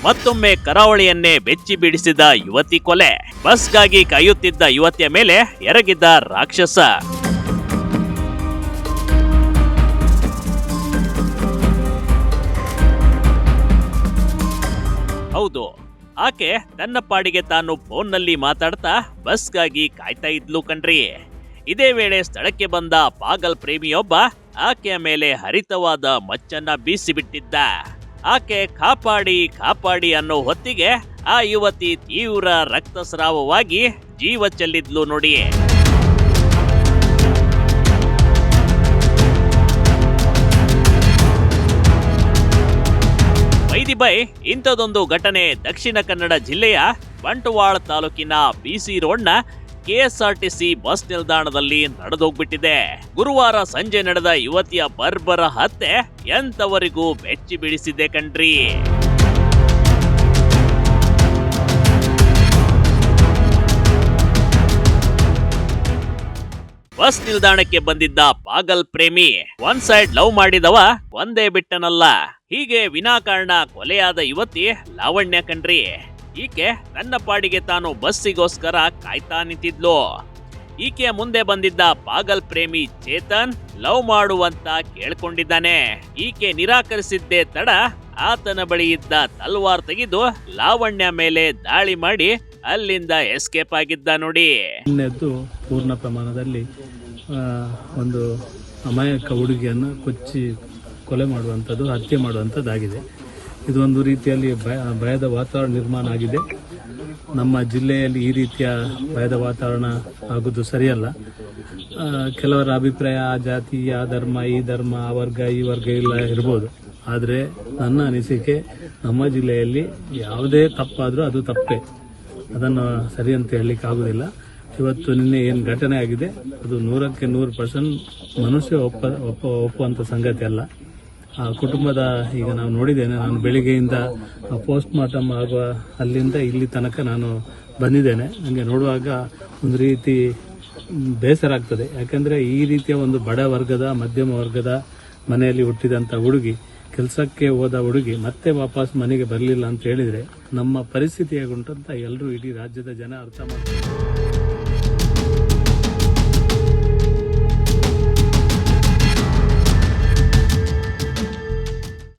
ಮತ್ತೊಮ್ಮೆ ಕರಾವಳಿಯನ್ನೇ ಬೆಚ್ಚಿ ಬೀಡಿಸಿದ ಯುವತಿ ಕೊಲೆ. ಬಸ್ಗಾಗಿ ಕಾಯುತ್ತಿದ್ದ ಯುವತಿಯ ಮೇಲೆ ಎರಗಿದ್ದ ರಾಕ್ಷಸ. ಹೌದು, ಆಕೆ ತನ್ನ ಪಾಡಿಗೆ ತಾನು ಫೋನ್ನಲ್ಲಿ ಮಾತಾಡ್ತಾ ಬಸ್ಗಾಗಿ ಕಾಯ್ತಾ ಇದ್ಲು ಕಣ್ರಿ. ಇದೇ ವೇಳೆ ಸ್ಥಳಕ್ಕೆ ಬಂದ ಪಾಗಲ್ ಪ್ರೇಮಿಯೊಬ್ಬ ಆಕೆಯ ಮೇಲೆ ಹರಿತವಾದ ಮಚ್ಚನ್ನ ಬೀಸಿಬಿಟ್ಟಿದ್ದ. ಆಕೆ ಕಾಪಾಡಿ ಕಾಪಾಡಿ ಅನ್ನೋ ಹೊತ್ತಿಗೆ ಆ ಯುವತಿ ತೀವ್ರ ರಕ್ತಸ್ರಾವವಾಗಿ ಜೀವ ಚೆಲ್ಲಿದ್ಲು ನೋಡಿ. ವೈದಿಬೈ ಇಂಥದೊಂದು ಘಟನೆ ದಕ್ಷಿಣ ಕನ್ನಡ ಜಿಲ್ಲೆಯ ಬಂಟ್ವಾಳ ತಾಲೂಕಿನ ಬಿಸಿ ರೋಡ್ನ ಕೆಎಸ್ಆರ್ಟಿಸಿ ಬಸ್ ನಿಲ್ದಾಣದಲ್ಲಿ ನಡೆದೋಗ್ಬಿಟ್ಟಿದೆ. ಗುರುವಾರ ಸಂಜೆ ನಡೆದ ಯುವತಿಯ ಬರ್ಬರ ಹತ್ಯೆ ಎಂತವರಿಗೂ ಬೆಚ್ಚಿ ಬೀಳಿಸಿದೆ ಕಣ್ರಿ. ಬಸ್ ನಿಲ್ದಾಣಕ್ಕೆ ಬಂದಿದ್ದ ಪಾಗಲ್ ಪ್ರೇಮಿ ಒನ್ ಸೈಡ್ ಲವ್ ಮಾಡಿದವ ಒಂದೇ ಬಿಟ್ಟನಲ್ಲ. ಹೀಗೆ ವಿನಾಕಾರಣ ಕೊಲೆಯಾದ ಯುವತಿ ಲಾವಣ್ಯ ಕಣ್ರಿ. ಈಕೆ ತನ್ನ ಪಾಡಿಗೆ ತಾನು ಬಸ್ಸಿಗೋಸ್ಕರ ಕಾಯ್ತಾ ನಿಂತಿದ್ಲು. ಈಕೆಯ ಮುಂದೆ ಬಂದಿದ್ದ ಪಾಗಲ್ ಪ್ರೇಮಿ ಚೇತನ್ ಲವ್ ಮಾಡುವಂತ ಕೇಳ್ಕೊಂಡಿದ್ದಾನೆ. ಈಕೆ ನಿರಾಕರಿಸಿದ್ದೇ ತಡ ಆತನ ಬಳಿ ಇದ್ದ ತಲ್ವಾರ್ ತೆಗೆದು ಲಾವಣ್ಯ ಮೇಲೆ ದಾಳಿ ಮಾಡಿ ಅಲ್ಲಿಂದ ಎಸ್ಕೇಪ್ ಆಗಿದ್ದ ನೋಡಿ. ಪೂರ್ಣ ಪ್ರಮಾಣದಲ್ಲಿ ಒಂದು ಅಮಾಯಕ ಹುಡುಗಿಯನ್ನು ಕೊಚ್ಚಿ ಕೊಲೆ ಮಾಡುವಂಥದ್ದು, ಹತ್ಯೆ ಮಾಡುವಂಥದ್ದಾಗಿದೆ. ಇದು ಒಂದು ರೀತಿಯಲ್ಲಿ ಭಯದ ವಾತಾವರಣ ನಿರ್ಮಾಣ ಆಗಿದೆ. ನಮ್ಮ ಜಿಲ್ಲೆಯಲ್ಲಿ ಈ ರೀತಿಯ ಭಯದ ವಾತಾವರಣ ಆಗುವುದು ಸರಿಯಲ್ಲ. ಕೆಲವರ ಅಭಿಪ್ರಾಯ ಆ ಜಾತಿ, ಆ ಧರ್ಮ, ಈ ಧರ್ಮ, ಆ ವರ್ಗ, ಈ ವರ್ಗ ಇಲ್ಲ ಇರ್ಬೋದು. ಆದರೆ ನನ್ನ ಅನಿಸಿಕೆ ನಮ್ಮ ಜಿಲ್ಲೆಯಲ್ಲಿ ಯಾವುದೇ ತಪ್ಪಾದರೂ ಅದು ತಪ್ಪೇ, ಅದನ್ನು ಸರಿ ಅಂತ ಹೇಳಲಿಕ್ಕೆ ಆಗುವುದಿಲ್ಲ. ಇವತ್ತು ನಿನ್ನೆ ಏನು ಘಟನೆ ಆಗಿದೆ ಅದು 100ಕ್ಕೆ 100% ಮನುಷ್ಯ ಒಪ್ಪುವಂಥ ಸಂಗತಿ ಅಲ್ಲ. ಆ ಕುಟುಂಬದ ಈಗ ನಾವು ನೋಡಿದ್ದೇನೆ, ನಾನು ಬೆಳಿಗ್ಗೆಯಿಂದ ಪೋಸ್ಟ್ ಮಾರ್ಟಮ್ ಆಗುವ ಅಲ್ಲಿಂದ ಇಲ್ಲಿ ತನಕ ನಾನು ಬಂದಿದ್ದೇನೆ. ನನಗೆ ನೋಡುವಾಗ ಒಂದು ರೀತಿ ಬೇಸರ ಆಗ್ತದೆ. ಯಾಕಂದರೆ ಈ ರೀತಿಯ ಒಂದು ಬಡ ವರ್ಗದ, ಮಧ್ಯಮ ವರ್ಗದ ಮನೆಯಲ್ಲಿ ಹುಟ್ಟಿದಂಥ ಹುಡುಗಿ, ಕೆಲಸಕ್ಕೆ ಹೋದ ಹುಡುಗಿ ಮತ್ತೆ ವಾಪಸ್ ಮನೆಗೆ ಬರಲಿಲ್ಲ ಅಂತ ಹೇಳಿದರೆ ನಮ್ಮ ಪರಿಸ್ಥಿತಿ ಹೇಗುಂಟಂತ ಎಲ್ಲರೂ, ಇಡೀ ರಾಜ್ಯದ ಜನ ಅರ್ಥ ಮಾಡ್ತಾರೆ.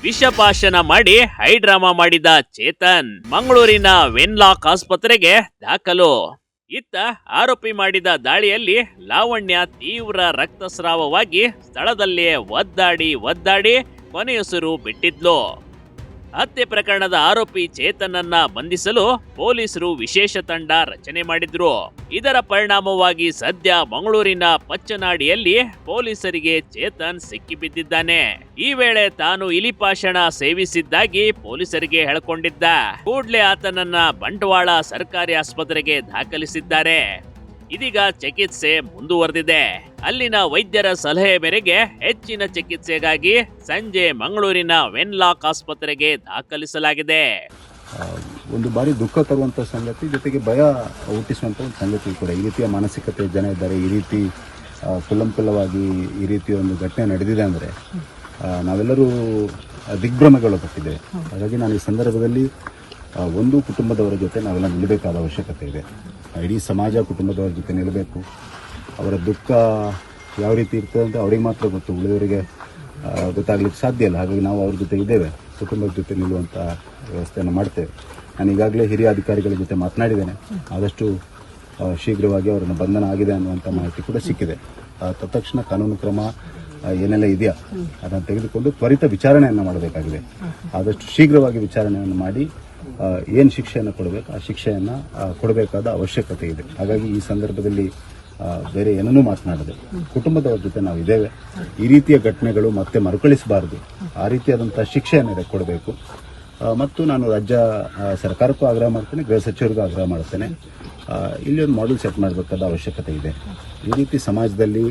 ವಿಷಪಾಶನ ಮಾಡಿ ಹೈಡ್ರಾಮಾ ಮಾಡಿದ ಚೇತನ್ ಮಂಗಳೂರಿನ ವೆನ್ಲಾಕ್ ಆಸ್ಪತ್ರೆಗೆ ದಾಖಲು. ಇತ್ತ ಆರೋಪಿ ಮಾಡಿದ ದಾಳಿಯಲ್ಲಿ ಲಾವಣ್ಯ ತೀವ್ರ ರಕ್ತಸ್ರಾವವಾಗಿ ಸ್ಥಳದಲ್ಲೇ ಒದ್ದಾಡಿ ಕೊನೆಯುಸಿರು ಬಿಟ್ಟಿದ್ಲು. ಹತ್ಯೆ ಪ್ರಕರಣದ ಆರೋಪಿ ಚೇತನನ್ನ ಬಂಧಿಸಲು ಪೊಲೀಸರು ವಿಶೇಷ ತಂಡ ರಚನೆ ಮಾಡಿದ್ರು. ಇದರ ಪರಿಣಾಮವಾಗಿ ಸದ್ಯ ಮಂಗಳೂರಿನ ಪಚ್ಚನಾಡಿಯಲ್ಲಿ ಪೊಲೀಸರಿಗೆ ಚೇತನ್ ಸಿಕ್ಕಿಬಿದ್ದಿದ್ದಾನೆ. ಈ ವೇಳೆ ತಾನು ಇಲಿಪಾಷಣ ಸೇವಿಸಿದ್ದಾಗಿ ಪೊಲೀಸರಿಗೆ ಹೇಳಿಕೊಂಡಿದ್ದ. ಕೂಡಲೇ ಆತನನ್ನ ಬಂಟ್ವಾಳ ಸರ್ಕಾರಿ ಆಸ್ಪತ್ರೆಗೆ ದಾಖಲಿಸಿದ್ದಾರೆ. ಇದೀಗ ಚಿಕಿತ್ಸೆ ಮುಂದುವರೆದಿದೆ. ಅಲ್ಲಿನ ವೈದ್ಯರ ಸಲಹೆ ಮೇರೆಗೆ ಹೆಚ್ಚಿನ ಚಿಕಿತ್ಸೆಗಾಗಿ ಸಂಜೆ ಮಂಗಳೂರಿನ ವೆನ್ಲಾಕ್ ಆಸ್ಪತ್ರೆಗೆ ದಾಖಲಿಸಲಾಗಿದೆ. ಒಂದು ಬಾರಿ ದುಃಖ ತರುವಂಥ ಸಂಗತಿ, ಜೊತೆಗೆ ಭಯ ಹುಟ್ಟಿಸುವಂಥ ಒಂದು ಸಂಗತಿ ಕೂಡ. ಈ ರೀತಿಯ ಮಾನಸಿಕತೆ ಜನ ಇದ್ದಾರೆ, ಈ ರೀತಿ ಕುಲ್ಲಂಕುಲ್ಲವಾಗಿ ಈ ರೀತಿಯ ಒಂದು ಘಟನೆ ನಡೆದಿದೆ ಅಂದರೆ ನಾವೆಲ್ಲರೂ ದಿಗ್ಭ್ರಮೆಗೊಳಪಟ್ಟಿದ್ದೇವೆ. ಹಾಗಾಗಿ ನಾನು ಈ ಸಂದರ್ಭದಲ್ಲಿ ಒಂದು ಕುಟುಂಬದವರ ಜೊತೆ ನಾವೆಲ್ಲ ನಿಲ್ಲಬೇಕಾದ ಅವಶ್ಯಕತೆ ಇದೆ. ಇಡೀ ಸಮಾಜ ಕುಟುಂಬದವರ ಜೊತೆ ನಿಲ್ಲಬೇಕು. ಅವರ ದುಃಖ ಯಾವ ರೀತಿ ಇರ್ತದೆ ಅಂತ ಅವ್ರಿಗೆ ಮಾತ್ರ ಗೊತ್ತು, ಉಳಿದವರಿಗೆ ಗೊತ್ತಾಗ್ಲಿಕ್ಕೆ ಸಾಧ್ಯ ಇಲ್ಲ. ಹಾಗಾಗಿ ನಾವು ಅವ್ರ ಜೊತೆ ಇದ್ದೇವೆ, ಕುಟುಂಬದ ಜೊತೆ ನಿಲ್ಲುವಂಥ ವ್ಯವಸ್ಥೆಯನ್ನು ಮಾಡ್ತೇವೆ. ನಾನು ಈಗಾಗಲೇ ಹಿರಿಯ ಅಧಿಕಾರಿಗಳ ಜೊತೆ ಮಾತನಾಡಿದ್ದೇನೆ. ಆದಷ್ಟು ಶೀಘ್ರವಾಗಿ ಅವರನ್ನು ಬಂಧನ ಆಗಿದೆ ಅನ್ನುವಂಥ ಮಾಹಿತಿ ಕೂಡ ಸಿಕ್ಕಿದೆ. ತತ್ಕ್ಷಣ ಕಾನೂನು ಕ್ರಮ ಏನೆಲ್ಲ ಇದೆಯಾ ಅದನ್ನು ತೆಗೆದುಕೊಂಡು ತ್ವರಿತ ವಿಚಾರಣೆಯನ್ನು ಮಾಡಬೇಕಾಗಿದೆ. ಆದಷ್ಟು ಶೀಘ್ರವಾಗಿ ವಿಚಾರಣೆಯನ್ನು ಮಾಡಿ ಏನು ಶಿಕ್ಷೆಯನ್ನು ಕೊಡಬೇಕು ಆ ಶಿಕ್ಷೆಯನ್ನು ಕೊಡಬೇಕಾದ ಅವಶ್ಯಕತೆ ಇದೆ. ಹಾಗಾಗಿ ಈ ಸಂದರ್ಭದಲ್ಲಿ ಬೇರೆ ಏನನ್ನೂ ಮಾತನಾಡದೆ ಕುಟುಂಬದವರ ಜೊತೆ ನಾವು ಇದ್ದೇವೆ. ಈ ರೀತಿಯ ಘಟನೆಗಳು ಮತ್ತೆ ಮರುಕಳಿಸಬಾರದು, ಆ ರೀತಿಯಾದಂಥ ಶಿಕ್ಷೆಯನ್ನು ಕೊಡಬೇಕು. ಮತ್ತು ನಾನು ರಾಜ್ಯ ಸರ್ಕಾರಕ್ಕೂ ಆಗ್ರಹ ಮಾಡ್ತೇನೆ, ಗೃಹ ಸಚಿವರಿಗೂ ಆಗ್ರಹ ಮಾಡ್ತೇನೆ. ಇಲ್ಲಿ ಒಂದು ಮಾಡೆಲ್ ಸೆಟ್ ಮಾಡಬೇಕಾದ ಅವಶ್ಯಕತೆ ಇದೆ. ಈ ರೀತಿ ಸಮಾಜದಲ್ಲಿ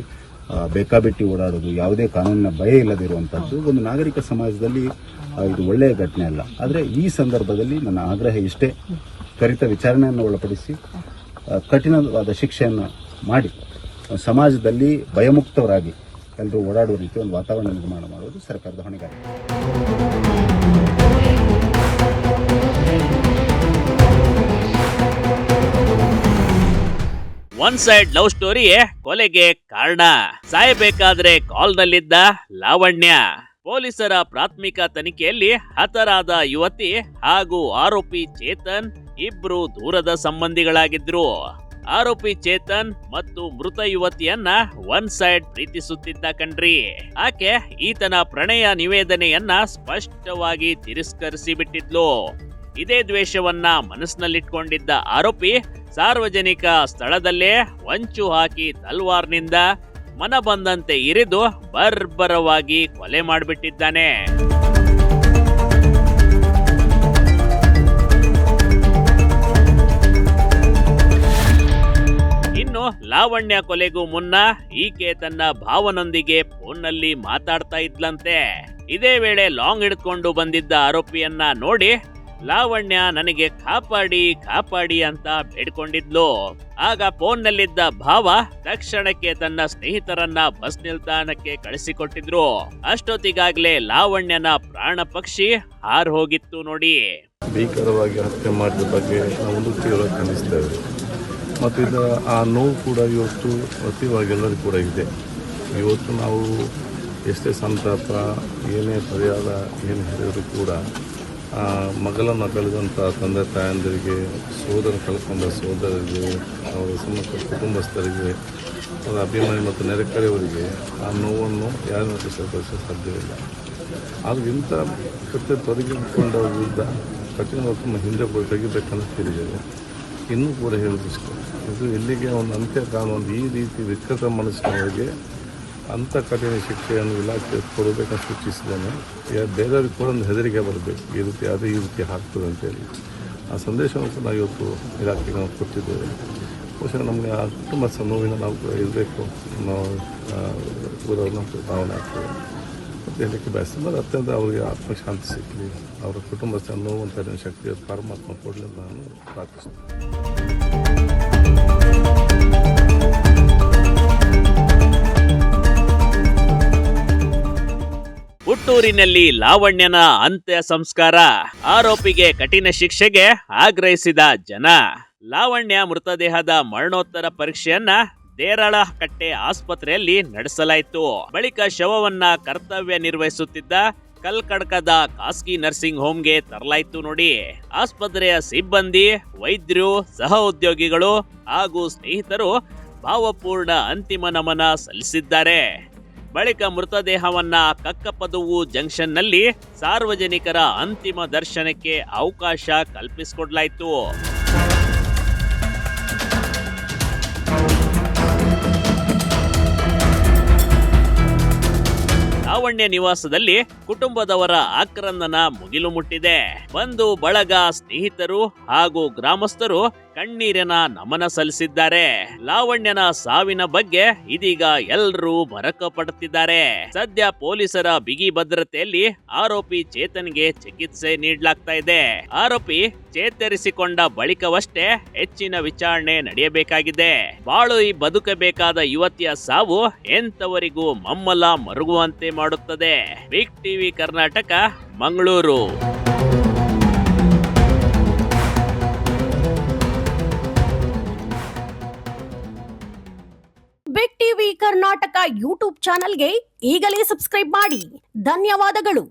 ಬೇಕಾಬಿಟ್ಟಿ ಓಡಾಡೋದು, ಯಾವುದೇ ಕಾನೂನಿನ ಭಯ ಇಲ್ಲದಿರುವಂಥದ್ದು ಒಂದು ನಾಗರಿಕ ಸಮಾಜದಲ್ಲಿ ಇದು ಒಳ್ಳೆಯ ಘಟನೆ ಅಲ್ಲ. ಆದರೆ ಈ ಸಂದರ್ಭದಲ್ಲಿ ನನ್ನ ಆಗ್ರಹ ಇಷ್ಟೇ, ತ್ವರಿತ ವಿಚಾರಣೆಯನ್ನು ಒಳಪಡಿಸಿ ಕಠಿಣವಾದ ಶಿಕ್ಷೆಯನ್ನು ಮಾಡಿ ಸಮಾಜದಲ್ಲಿ ಭಯಮುಕ್ತರಾಗಿ ಎಲ್ಲರೂ ಓಡಾಡುವ ರೀತಿ ಒಂದು ವಾತಾವರಣ ನಿರ್ಮಾಣ ಮಾಡುವುದು ಸರ್ಕಾರದ ಹೊಣೆಗಾರಿಕೆ. ಒನ್ ಸೈಡ್ ಲವ್ ಸ್ಟೋರಿಯೇ ಕೊಲೆಗೆ ಕಾರಣ. ಸಾಯಬೇಕಾದ್ರೆ ಕಾಲ್ನಲ್ಲಿದ್ದ ಲಾವಣ್ಯ. ಪೊಲೀಸರ ಪ್ರಾಥಮಿಕ ತನಿಖೆಯಲ್ಲಿ ಹತರಾದ ಯುವತಿ ಹಾಗೂ ಆರೋಪಿ ಚೇತನ್ ಇಬ್ರು ದೂರದ ಸಂಬಂಧಿಗಳಾಗಿದ್ರು. ಆರೋಪಿ ಚೇತನ್ ಮತ್ತು ಮೃತ ಯುವತಿಯನ್ನ ಒನ್ ಸೈಡ್ ಪ್ರೀತಿಸುತ್ತಿದ್ದ ಕಣ್ರಿ. ಆಕೆ ಈತನ ಪ್ರಣಯ ನಿವೇದನೆಯನ್ನ ಸ್ಪಷ್ಟವಾಗಿ ತಿರಸ್ಕರಿಸಿ ಬಿಟ್ಟಿದ್ಲು. ಇದೇ ದ್ವೇಷವನ್ನ ಮನಸ್ಸಿನಲ್ಲಿಟ್ಕೊಂಡಿದ್ದ ಆರೋಪಿ ಸಾರ್ವಜನಿಕ ಸ್ಥಳದಲ್ಲೇ ಹೊಂಚು ಹಾಕಿ ತಲ್ವಾರ್ನಿಂದ ಮನ ಬಂದಂತೆ ಇರಿದು ಬರ್ಬರವಾಗಿ ಕೊಲೆ ಮಾಡಿಬಿಟ್ಟಿದ್ದಾನೆ. ಇನ್ನು ಲಾವಣ್ಯ ಕೊಲೆಗೂ ಮುನ್ನ ಈಕೆ ತನ್ನ ಭಾವನೊಂದಿಗೆ ಫೋನ್ನಲ್ಲಿ ಮಾತಾಡ್ತಾ ಇದ್ಲಂತೆ. ಇದೇ ವೇಳೆ ಲಾಂಗ್ ಹಿಡ್ಕೊಂಡು ಬಂದಿದ್ದ ಆರೋಪಿಯನ್ನ ನೋಡಿ ಲಾವಣ್ಯ ನನಗೆ ಕಾಪಾಡಿ ಅಂತ ಬೇಡ್ಕೊಂಡಿದ್ಲು. ಆಗ ಫೋನ್ನಲ್ಲಿದ್ದ ಭಾವ ತಕ್ಷಣಕ್ಕೆ ತನ್ನ ಸ್ನೇಹಿತರನ್ನ ಬಸ್ ನಿಲ್ದಾಣಕ್ಕೆ ಕಳಿಸಿಕೊಟ್ಟಿದ್ರು. ಅಷ್ಟೊತ್ತಿಗಾಗ್ಲೇ ಲಾವಣ್ಯನ ಪ್ರಾಣ ಪಕ್ಷಿ ಹಾರ್ ಹೋಗಿತ್ತು ನೋಡಿ. ಭೀಕರವಾಗಿ ಹತ್ಯೆ ಮಾಡಿದ ಬಗ್ಗೆ ನಾವು ತೀವ್ರ ಖಂಡಿಸ್ತೇವೆ ಮತ್ತು ಇದು ಆ ನೋವು ಕೂಡ ಇವತ್ತು ಅತಿವಾಗಿ ಎಲ್ಲರಿಗೂ ಕೂಡ ಇದೆ. ಇವತ್ತು ನಾವು ಎಷ್ಟೇ ಸಂತಾಪ ಏನೇ ಪರಿಹಾರ ಏನು ಹೇಳಿದ್ರು ಕೂಡ ಮಗಳನ್ನು ಕಳೆದಂಥ ತಂದೆ ತಾಯಂದಿರಿಗೆ, ಸೋದರ ಕಳ್ಕೊಂಡ ಸೋದರರಿಗೆ, ಅವರ ಸಮಗ್ರ ಕುಟುಂಬಸ್ಥರಿಗೆ, ಅವರ ಅಭಿಮಾನಿ ಮತ್ತು ನೆರೆಕರೆಯವರಿಗೆ ಆ ನೋವನ್ನು ಯಾರನ್ನೂ ಸರಿಪಡಿಸಲು ಸಾಧ್ಯವಿಲ್ಲ. ಆದರೆ ಇಂಥ ಕೃತ್ಯ ತೊಡಗಿಕೊಂಡ ವಿರುದ್ಧ ಕಠಿಣ ತುಂಬ ಹಿಂದೆ ತೆಗಿಬೇಕಂತ ತಿಳಿದಿದೆ. ಇನ್ನೂ ಕೂಡ ಹೇಳಿದಷ್ಟು ಇದು ಇಲ್ಲಿಗೆ ಒಂದು ಅಂತ್ಯ ಕಾಣುವಂಥ ಈ ರೀತಿ ವಿಕೃತ ಮನಸ್ಸಿನವರಿಗೆ ಅಂಥ ಕಠಿಣ ಶಿಕ್ಷೆಯನ್ನು ಇಲಾಖೆ ಕೊಡಬೇಕಂತ ಸೂಚಿಸಿದ್ದೇನೆ. ಬೇರೆಯವ್ರಿಗೆ ಕೂಡ ಒಂದು ಹೆದರಿಕೆ ಬರಬೇಕು, ಈ ರೀತಿ ಆಗ್ತದೆ ಅಂತೇಳಿ. ಆ ಸಂದೇಶವನ್ನು ಕೂಡ ನಾವು ಇವತ್ತು ಇಲಾಖೆಗೆ ನಾವು ಕೊಟ್ಟಿದ್ದೇವೆ. ಬಹುಶಃ ನಮಗೆ ಆ ಕುಟುಂಬ ನೋವಿನ ನಾವು ಕೂಡ ಇರಬೇಕು ನಾವು ಭಾವನೆ ಆಗ್ತದೆ ಮತ್ತು ಹೇಳಲಿಕ್ಕೆ ಬಯಸ್ತದೆ. ಅತ್ಯಂತ ಅವರಿಗೆ ಆತ್ಮಶಾಂತಿ ಸಿಕ್ಕಲಿ, ಅವರ ಕುಟುಂಬಸ್ಥರ ನೋವಂಥ ಶಕ್ತಿ ಪರಮಾತ್ಮ ಕೊಡಲಿ ಅಂತ ನಾನು ಪ್ರಾರ್ಥಿಸ್ತೇನೆ. ಹುಟ್ಟೂರಿನಲ್ಲಿ ಲಾವಣ್ಯನ ಅಂತ್ಯ ಸಂಸ್ಕಾರ. ಆರೋಪಿಗೆ ಕಠಿಣ ಶಿಕ್ಷೆಗೆ ಆಗ್ರಹಿಸಿದ ಜನ. ಲಾವಣ್ಯ ಮೃತದೇಹದ ಮರಣೋತ್ತರ ಪರೀಕ್ಷೆಯನ್ನ ದೇರಳಕಟ್ಟೆ ಆಸ್ಪತ್ರೆಯಲ್ಲಿ ನಡೆಸಲಾಯಿತು. ಬಳಿಕ ಶವವನ್ನ ಕರ್ತವ್ಯ ನಿರ್ವಹಿಸುತ್ತಿದ್ದ ಕಲ್ಕಡಕದ ಖಾಸಗಿ ನರ್ಸಿಂಗ್ ಹೋಮ್ಗೆ ತರಲಾಯಿತು ನೋಡಿ. ಆಸ್ಪತ್ರೆಯ ಸಿಬ್ಬಂದಿ, ವೈದ್ಯರು, ಸಹ ಉದ್ಯೋಗಿಗಳು ಹಾಗೂ ಸ್ನೇಹಿತರು ಭಾವಪೂರ್ಣ ಅಂತಿಮ ನಮನ ಸಲ್ಲಿಸಿದ್ದಾರೆ. ಬಳಿಕ ಮೃತದೇಹವನ್ನ ಕಕ್ಕಪದುವು ಜಂಕ್ಷನ್ನಲ್ಲಿ ಸಾರ್ವಜನಿಕರ ಅಂತಿಮ ದರ್ಶನಕ್ಕೆ ಅವಕಾಶ ಕಲ್ಪಿಸಿಕೊಡಲಾಯಿತು. ಲಾವಣ್ಯ ನಿವಾಸದಲ್ಲಿ ಕುಟುಂಬದವರ ಆಕ್ರಂದನ ಮುಗಿಲು ಮುಟ್ಟಿದೆ. ಬಂಧು ಬಳಗ, ಸ್ನೇಹಿತರು ಹಾಗೂ ಗ್ರಾಮಸ್ಥರು ಕಣ್ಣೀರಿನ ನಮನ ಸಲ್ಲಿಸಿದ್ದಾರೆ. ಲಾವಣ್ಯನ ಸಾವಿನ ಬಗ್ಗೆ ಇದೀಗ ಎಲ್ಲರೂ ಮರಕ ಪಡುತ್ತಿದ್ದಾರೆ. ಸದ್ಯ ಪೊಲೀಸರ ಬಿಗಿ ಭದ್ರತೆಯಲ್ಲಿ ಆರೋಪಿ ಚೇತನ್ಗೆ ಚಿಕಿತ್ಸೆ ನೀಡಲಾಗ್ತಾ ಇದೆ. ಆರೋಪಿ ಚೇತರಿಸಿಕೊಂಡ ಬಳಿಕವಷ್ಟೇ ಹೆಚ್ಚಿನ ವಿಚಾರಣೆ ನಡೆಯಬೇಕಾಗಿದೆ. ಬಾಳು ಬದುಕಬೇಕಾದ ಯುವತಿಯ ಸಾವು ಎಂತವರಿಗೂ ಮಮ್ಮಲ ಮರುಗುವಂತೆ ಮಾಡುತ್ತದೆ. Big TV Karnataka, Mangaluru. Big TV Karnataka YouTube ಚಾನೆಲ್ಗೆ ಈಗಲೇ ಸಬ್ಸ್ಕ್ರೈಬ್ ಮಾಡಿ. ಧನ್ಯವಾದಗಳು.